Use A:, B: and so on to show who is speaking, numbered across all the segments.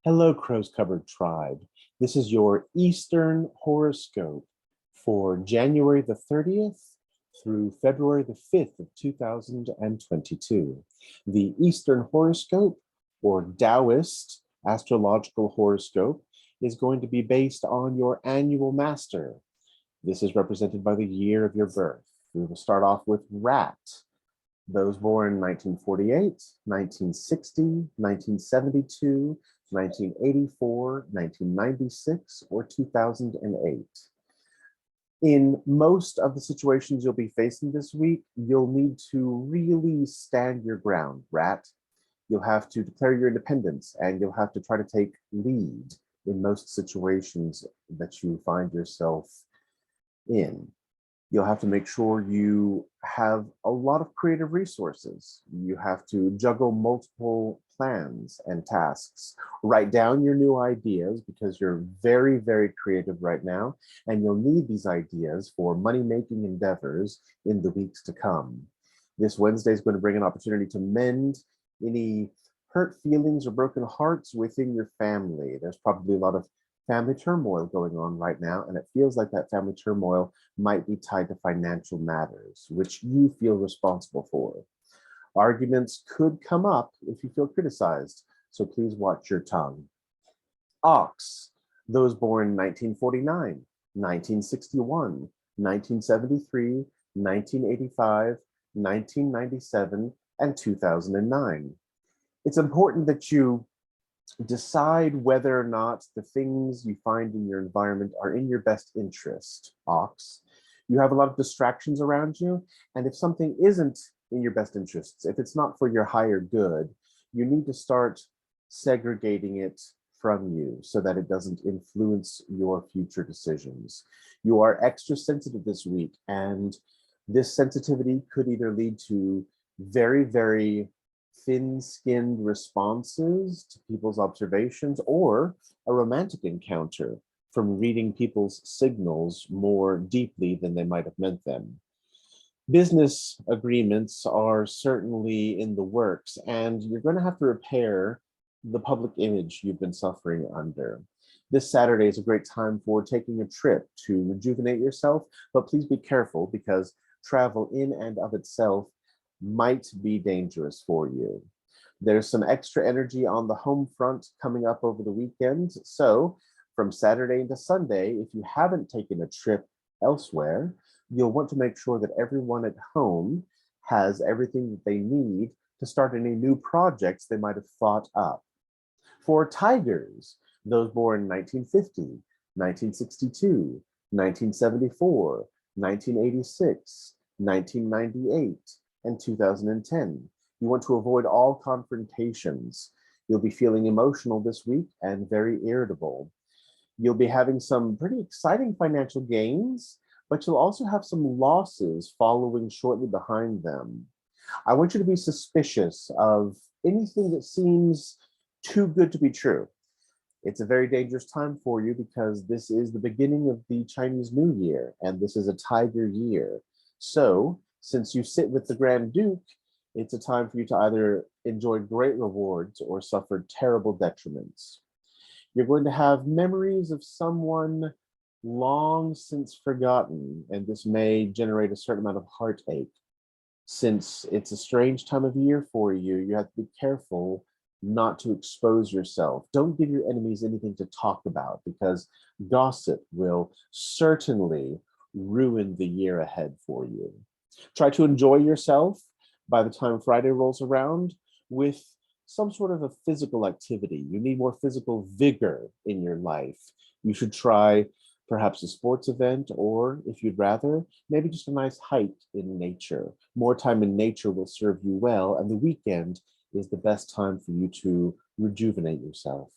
A: Hello, Crow's Cupboard Tribe. This is your Eastern horoscope for January the 30th through February the 5th of 2022. The Eastern horoscope, or Taoist astrological horoscope, is going to be based on your annual master. This is represented by the year of your birth. We will start off with Rat. Those born 1948, 1960, 1972, 1984, 1996, or 2008. In most of the situations you'll be facing this week, you'll need to really stand your ground, Rat. You'll have to declare your independence and you'll have to try to take lead in most situations that you find yourself in. You'll have to make sure you have a lot of creative resources. You have to juggle multiple plans and tasks. Write down your new ideas because you're very, very creative right now, and you'll need these ideas for money-making endeavors in the weeks to come. This Wednesday is going to bring an opportunity to mend any hurt feelings or broken hearts within your family. There's probably a lot of family turmoil going on right now, and it feels like that family turmoil might be tied to financial matters, which you feel responsible for. Arguments could come up if you feel criticized, so please watch your tongue. Ox, those born 1949, 1961, 1973, 1985, 1997, and 2009. It's important that you decide whether or not the things you find in your environment are in your best interest, Ox. You have a lot of distractions around you, and if something isn't in your best interests, if it's not for your higher good, you need to start segregating it from you so that it doesn't influence your future decisions. You are extra sensitive this week, and this sensitivity could either lead to very, very thin-skinned responses to people's observations or a romantic encounter from reading people's signals more deeply than they might have meant them. Business agreements are certainly in the works, and you're going to have to repair the public image you've been suffering under. This Saturday is a great time for taking a trip to rejuvenate yourself, but please be careful because travel in and of itself might be dangerous for you. There's some extra energy on the home front coming up over the weekend. So from Saturday into Sunday, if you haven't taken a trip elsewhere, you'll want to make sure that everyone at home has everything that they need to start any new projects they might have thought up. For tigers, those born 1950, 1962, 1974, 1986, 1998, and 2010. You want to avoid all confrontations. You'll be feeling emotional this week and very irritable. You'll be having some pretty exciting financial gains, but you'll also have some losses following shortly behind them. I want you to be suspicious of anything that seems too good to be true. It's a very dangerous time for you because this is the beginning of the Chinese New Year, and this is a tiger year. So, since you sit with the Grand Duke, it's a time for you to either enjoy great rewards or suffer terrible detriments. You're going to have memories of someone long since forgotten, and this may generate a certain amount of heartache. Since it's a strange time of year for you, you have to be careful not to expose yourself. Don't give your enemies anything to talk about because gossip will certainly ruin the year ahead for you. Try to enjoy yourself by the time Friday rolls around with some sort of a physical activity. You need more physical vigor in your life. You should try perhaps a sports event, or if you'd rather, maybe just a nice hike in nature. More time in nature will serve you well, and the weekend is the best time for you to rejuvenate yourself.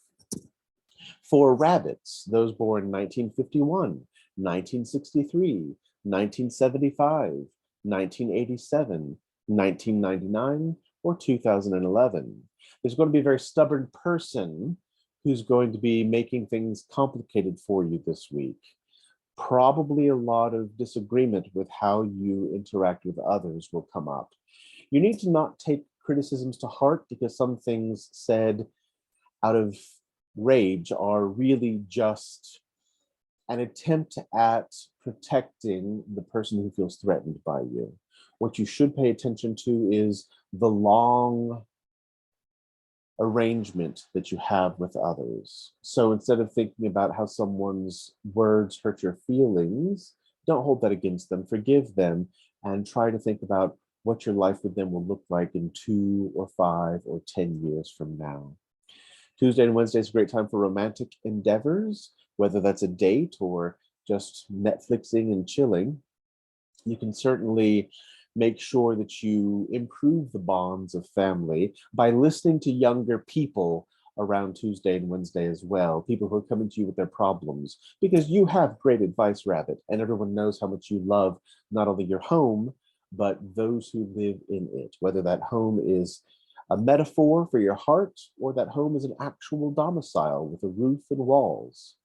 A: For rabbits, those born 1951, 1963, 1975, 1987, 1999, or 2011. There's going to be a very stubborn person who's going to be making things complicated for you this week. Probably a lot of disagreement with how you interact with others will come up. You need to not take criticisms to heart because some things said out of rage are really just an attempt at protecting the person who feels threatened by you. What you should pay attention to is the long arrangement that you have with others. So instead of thinking about how someone's words hurt your feelings, don't hold that against them, forgive them, and try to think about what your life with them will look like in 2 or 5 or 10 years from now. Tuesday and Wednesday is a great time for romantic endeavors, whether that's a date or just Netflixing and chilling. You can certainly make sure that you improve the bonds of family by listening to younger people around Tuesday and Wednesday as well, people who are coming to you with their problems, because you have great advice, Rabbit, and everyone knows how much you love not only your home, but those who live in it, whether that home is a metaphor for your heart or that home is an actual domicile with a roof and walls.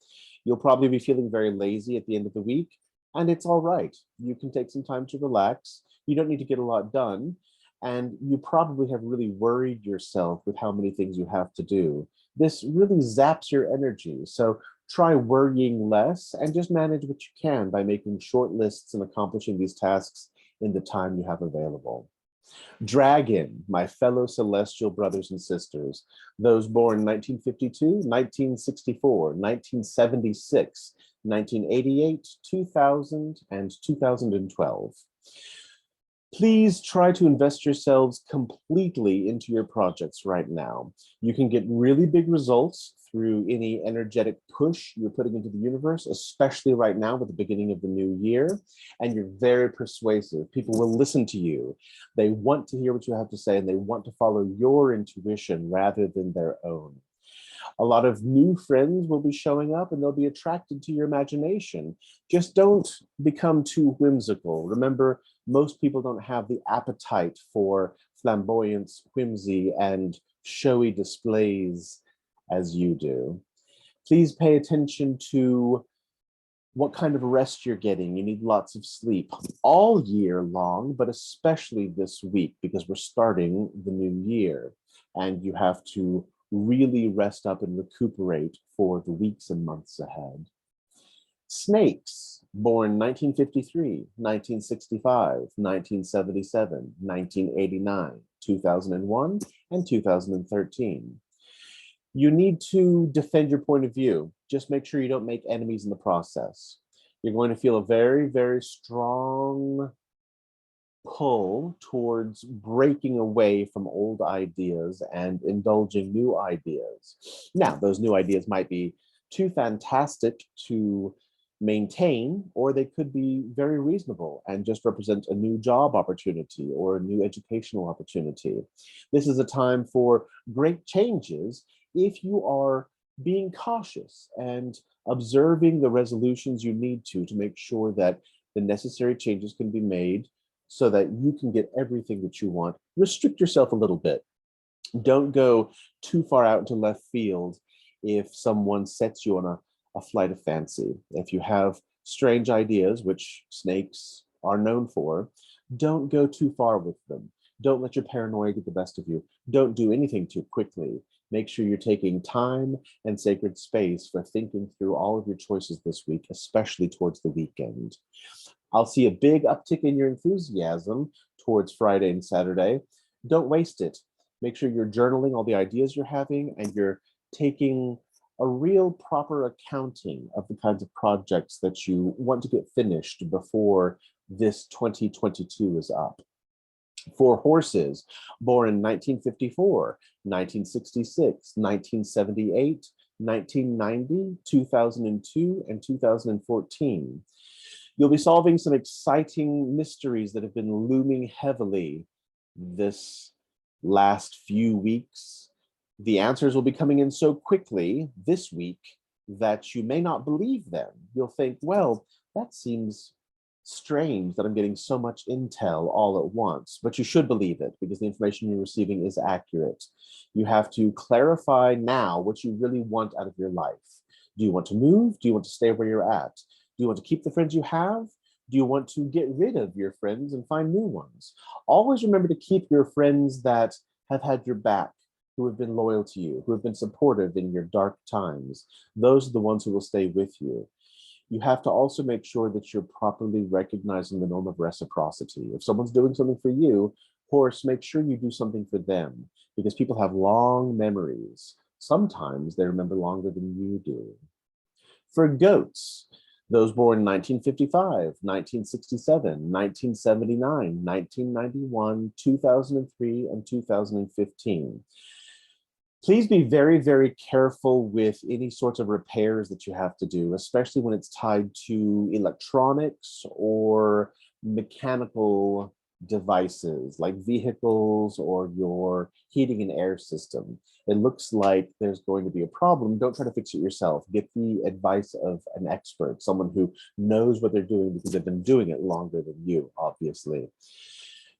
A: You'll probably be feeling very lazy at the end of the week, and it's all right. You can take some time to relax. You don't need to get a lot done. And you probably have really worried yourself with how many things you have to do. This really zaps your energy. So try worrying less and just manage what you can by making short lists and accomplishing these tasks in the time you have available. Dragon, my fellow celestial brothers and sisters, those born 1952, 1964, 1976, 1988, 2000, and 2012. Please try to invest yourselves completely into your projects right now. You can get really big results through any energetic push you're putting into the universe, especially right now with the beginning of the new year. And you're very persuasive. People will listen to you. They want to hear what you have to say, and they want to follow your intuition rather than their own. A lot of new friends will be showing up and they'll be attracted to your imagination. Just don't become too whimsical. Remember, most people don't have the appetite for flamboyance, whimsy, and showy displays as you do. Please pay attention to what kind of rest you're getting. You need lots of sleep all year long, but especially this week because we're starting the new year and you have to really rest up and recuperate for the weeks and months ahead. Snakes, born 1953, 1965, 1977, 1989, 2001, and 2013. You need to defend your point of view. Just make sure you don't make enemies in the process. You're going to feel a very, very strong pull towards breaking away from old ideas and indulging new ideas. Now, those new ideas might be too fantastic to maintain, or they could be very reasonable and just represent a new job opportunity or a new educational opportunity. This is a time for great changes if you are being cautious and observing the resolutions you need to make sure that the necessary changes can be made so that you can get everything that you want. Restrict yourself a little bit. Don't go too far out into left field if someone sets you on a flight of fancy. If you have strange ideas, which snakes are known for, don't go too far with them. Don't let your paranoia get the best of you. Don't do anything too quickly. Make sure you're taking time and sacred space for thinking through all of your choices this week, especially towards the weekend. I'll see a big uptick in your enthusiasm towards Friday and Saturday. Don't waste it. Make sure you're journaling all the ideas you're having and you're taking a real proper accounting of the kinds of projects that you want to get finished before this 2022 is up. For horses, born in 1954, 1966, 1978, 1990, 2002, and 2014. You'll be solving some exciting mysteries that have been looming heavily this last few weeks. The answers will be coming in so quickly this week that you may not believe them. You'll think, well, that seems strange that I'm getting so much intel all at once, but you should believe it because the information you're receiving is accurate. You have to clarify now what you really want out of your life. Do you want to move? Do you want to stay where you're at? Do you want to keep the friends you have? Do you want to get rid of your friends and find new ones? Always remember to keep your friends that have had your back who have been loyal to you, who have been supportive in your dark times. Those are the ones who will stay with you. You have to also make sure that you're properly recognizing the norm of reciprocity. If someone's doing something for you, Horse, make sure you do something for them, because people have long memories. Sometimes they remember longer than you do. For goats, those born 1955, 1967, 1979, 1991, 2003, and 2015. Please be very, very careful with any sorts of repairs that you have to do, especially when it's tied to electronics or mechanical devices like vehicles or your heating and air system. It looks like there's going to be a problem. Don't try to fix it yourself. Get the advice of an expert, someone who knows what they're doing because they've been doing it longer than you, obviously.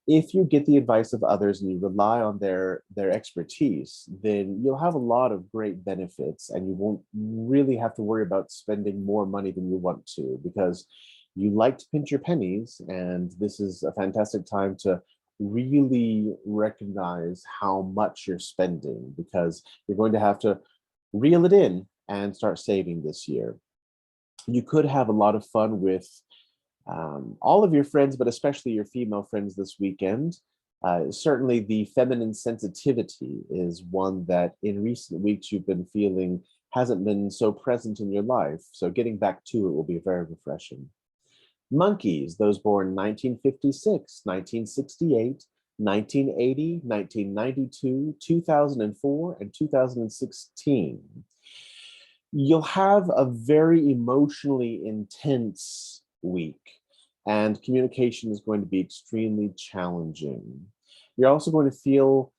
A: If you get the advice of others and you rely on their expertise, then you'll have a lot of great benefits, and you won't really have to worry about spending more money than you want to, because you like to pinch your pennies, and this is a fantastic time to really recognize how much you're spending, because you're going to have to reel it in and start saving this year. You could have a lot of fun with all of your friends, but especially your female friends this weekend. Certainly the feminine sensitivity is one that in recent weeks you've been feeling hasn't been so present in your life. So getting back to it will be very refreshing. Monkeys, those born 1956, 1968, 1980, 1992, 2004, and 2016. You'll have a very emotionally intense week, and communication is going to be extremely challenging. You're also going to feel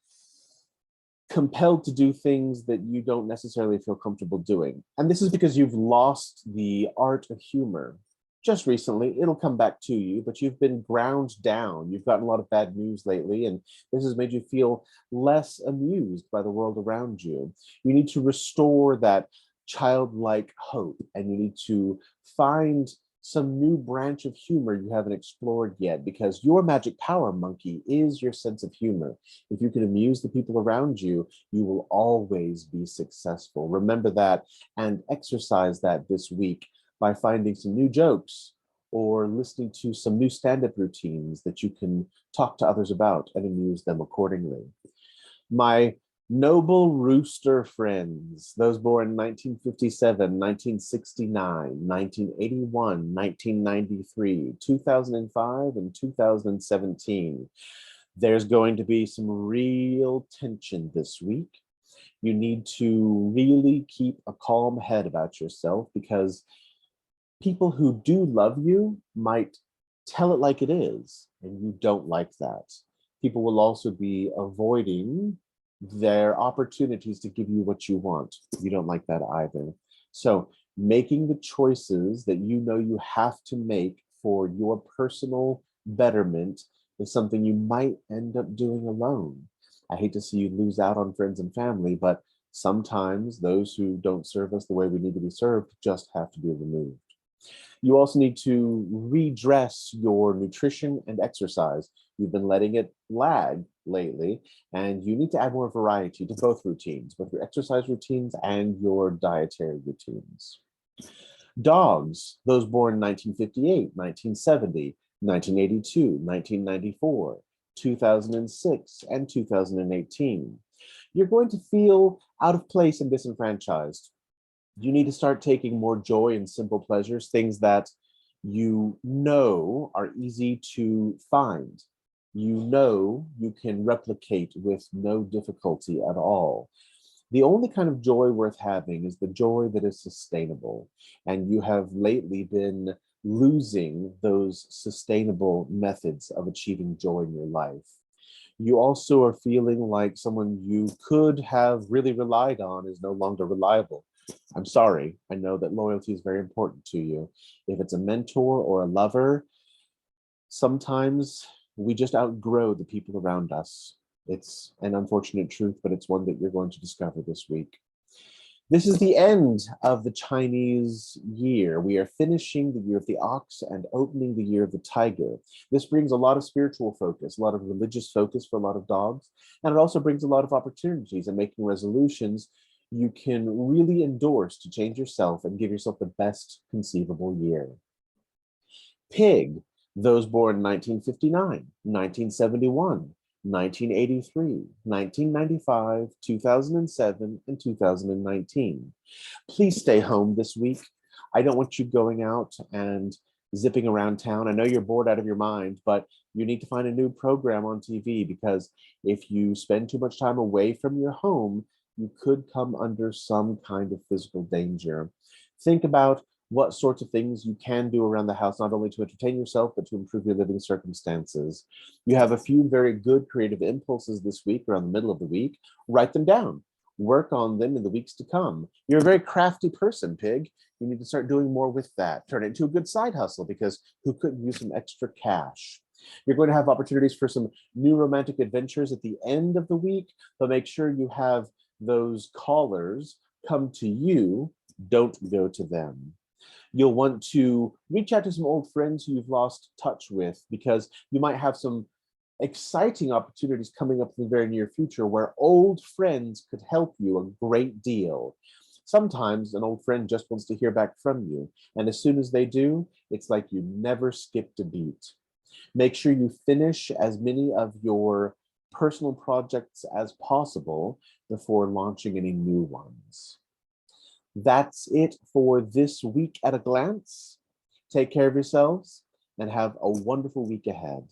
A: compelled to do things that you don't necessarily feel comfortable doing. And this is because you've lost the art of humor. Just recently, it'll come back to you, but you've been ground down. You've gotten a lot of bad news lately, and this has made you feel less amused by the world around you. You need to restore that childlike hope, and you need to find some new branch of humor you haven't explored yet, because your magic power, monkey, is your sense of humor. If you can amuse the people around you, you will always be successful. Remember that and exercise that this week by finding some new jokes or listening to some new stand-up routines that you can talk to others about and amuse them accordingly. My noble rooster friends, those born 1957, 1969, 1981, 1993, 2005, and 2017. There's going to be some real tension this week. You need to really keep a calm head about yourself, because people who do love you might tell it like it is, and you don't like that. People will also be avoiding their opportunities to give you what you want. You don't like that either. So making the choices that you know you have to make for your personal betterment is something you might end up doing alone. I hate to see you lose out on friends and family, but sometimes those who don't serve us the way we need to be served just have to be removed. You also need to redress your nutrition and exercise. You've been letting it lag lately, and you need to add more variety to both routines, both your exercise routines and your dietary routines. Dogs, those born 1958, 1970, 1982, 1994, 2006, and 2018. You're going to feel out of place and disenfranchised. You need to start taking more joy in simple pleasures, things that you know are easy to find. You know you can replicate with no difficulty at all. The only kind of joy worth having is the joy that is sustainable. And you have lately been losing those sustainable methods of achieving joy in your life. You also are feeling like someone you could have really relied on is no longer reliable. I'm sorry. I know that loyalty is very important to you. If it's a mentor or a lover, sometimes we just outgrow the people around us. It's an unfortunate truth, but it's one that you're going to discover this week. This is the end of the Chinese year. We are finishing the year of the ox and opening the year of the tiger. This brings a lot of spiritual focus, a lot of religious focus for a lot of dogs, and it also brings a lot of opportunities and making resolutions you can really endorse to change yourself and give yourself the best conceivable year. Pig, those born 1959, 1971, 1983, 1995, 2007, and 2019. Please stay home this week. I don't want you going out and zipping around town. I know you're bored out of your mind, but you need to find a new program on TV because if you spend too much time away from your home, you could come under some kind of physical danger. Think about what sorts of things you can do around the house, not only to entertain yourself, but to improve your living circumstances. You have a few very good creative impulses this week, around the middle of the week. Write them down. Work on them in the weeks to come. You're a very crafty person, Pig. You need to start doing more with that. Turn it into a good side hustle because who couldn't use some extra cash? You're going to have opportunities for some new romantic adventures at the end of the week, but make sure you have those callers come to you, don't go to them. You'll want to reach out to some old friends who you've lost touch with because you might have some exciting opportunities coming up in the very near future where old friends could help you a great deal. Sometimes an old friend just wants to hear back from you, and as soon as they do, it's like you never skipped a beat. Make sure you finish as many of your personal projects as possible before launching any new ones. That's it for this week at a glance. Take care of yourselves and have a wonderful week ahead.